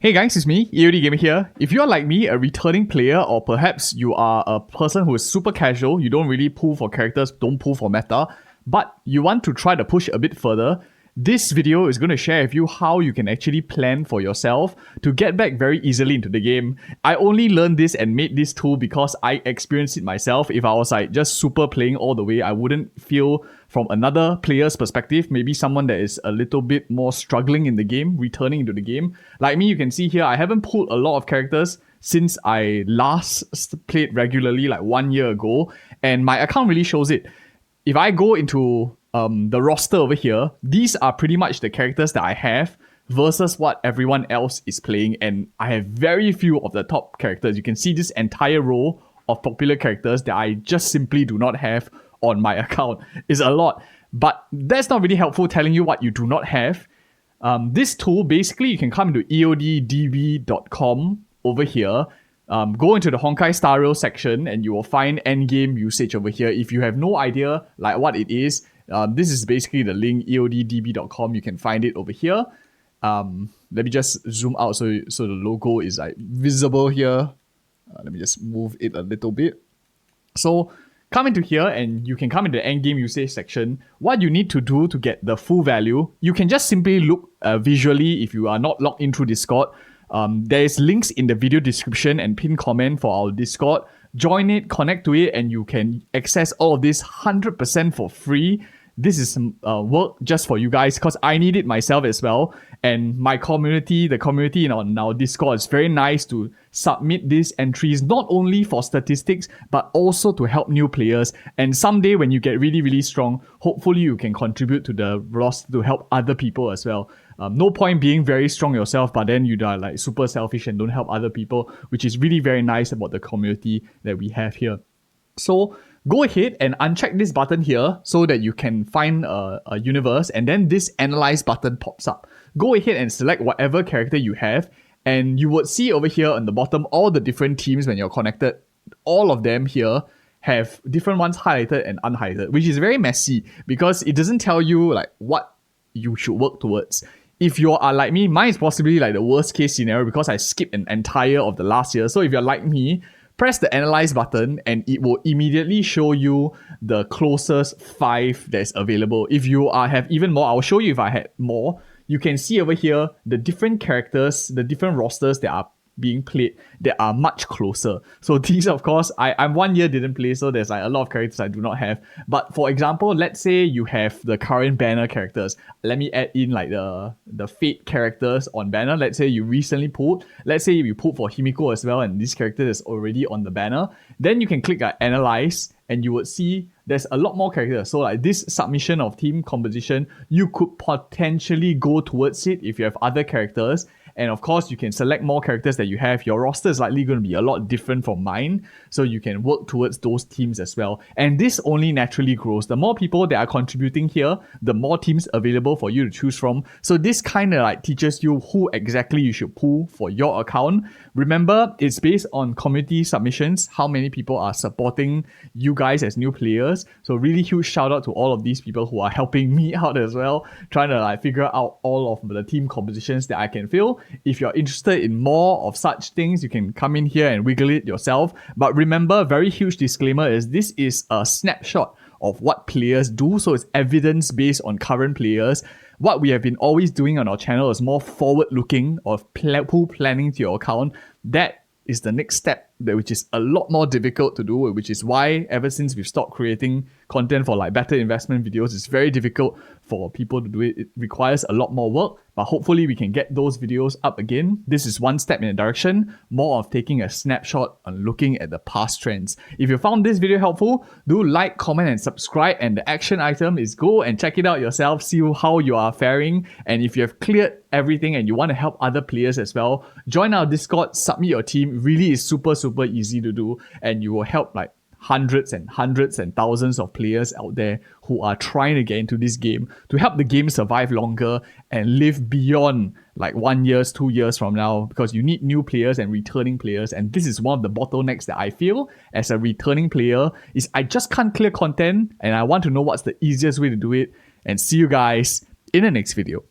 Hey guys, it's me, EODGamer here. If you're like me, a returning player, or perhaps you are a person who is super casual, you don't really pull for characters, don't pull for meta, but you want to try to push a bit further, this video is going to share with you how you can actually plan for yourself to get back very easily into the game. I only learned this and made this tool because I experienced it myself. If I was like just super playing all the way, I wouldn't feel from another player's perspective, maybe someone that is a little bit more struggling in the game, returning into the game. Like me, you can see here, I haven't pulled a lot of characters since I last played regularly like 1 year ago, and my account really shows it. If I go into the roster over here, these are pretty much the characters that I have versus what everyone else is playing, and I have very few of the top characters. You can see this entire row of popular characters that I just simply do not have on my account. Is a lot, but that's not really helpful telling you what you do not have. This tool, basically, you can come into EODGamer.com over here, go into the Honkai Star Rail section, and you will find endgame usage over here. If you have no idea like what it is, this is basically the link, EODGamer.com. You can find it over here. Let me just zoom out so the logo is like visible here. Let me just move it a little bit. So come into here and you can come into the endgame usage section. What you need to do to get the full value, you can just simply look visually if you are not logged in through Discord. There is links in the video description and pinned comment for our Discord. Join it, connect to it, and you can access all of this 100% for free. This is some work just for you guys because I need it myself as well. And my community, the community on our Discord, is very nice to submit these entries, not only for statistics, but also to help new players. And someday when you get really, really strong, hopefully you can contribute to the roster to help other people as well. No point being very strong yourself, but then you are like super selfish and don't help other people, which is really very nice about the community that we have here. So go ahead and uncheck this button here so that you can find a universe, and then this analyze button pops up. Go ahead and select whatever character you have, and you would see over here on the bottom all the different teams when you're connected. All of them here have different ones highlighted and unhighlighted, which is very messy because it doesn't tell you like what you should work towards. If you are like me, mine is possibly like the worst case scenario because I skipped an entire of the last year. So if you're like me, press the analyze button and it will immediately show you the closest 5 that's available. If you have even more, I'll show you if I had more. You can see over here the different characters, the different rosters that are being played that are much closer. So these, of course, I'm 1 year didn't play, so there's like a lot of characters I do not have. But for example, let's say you have the current banner characters. Let me add in like the Fate characters on banner. Let's say you recently pulled. Let's say you pulled for Himiko as well, and this character is already on the banner. Then you can click Analyze, and you would see there's a lot more characters. So like this submission of team composition, you could potentially go towards it if you have other characters. And of course, you can select more characters that you have. Your roster is likely going to be a lot different from mine, so you can work towards those teams as well. And this only naturally grows. The more people that are contributing here, the more teams available for you to choose from. So this kind of like teaches you who exactly you should pull for your account. Remember, it's based on community submissions, how many people are supporting you guys as new players. So really huge shout out to all of these people who are helping me out as well, trying to like figure out all of the team compositions that I can fill. If you're interested in more of such things, you can come in here and wiggle it yourself. But remember, very huge disclaimer is this is a snapshot of what players do. So it's evidence based on current players. What we have been always doing on our channel is more forward-looking of pool planning to your account. That is the next step, which is a lot more difficult to do, which is why ever since we've stopped creating content for like better investment videos, it's very difficult for people to do it. It requires a lot more work, but hopefully we can get those videos up again. This is one step in a direction, more of taking a snapshot and looking at the past trends. If you found this video helpful, do like, comment, and subscribe. And the action item is go and check it out yourself, see how you are faring. And if you have cleared everything and you want to help other players as well, join our Discord, submit your team. Really is super easy to do, and you will help like hundreds and thousands of players out there who are trying to get into this game to help the game survive longer and live beyond like 1 year, 2 years from now, because you need new players and returning players. And this is one of the bottlenecks that I feel as a returning player is I just can't clear content, and I want to know what's the easiest way to do it. And see you guys in the next video.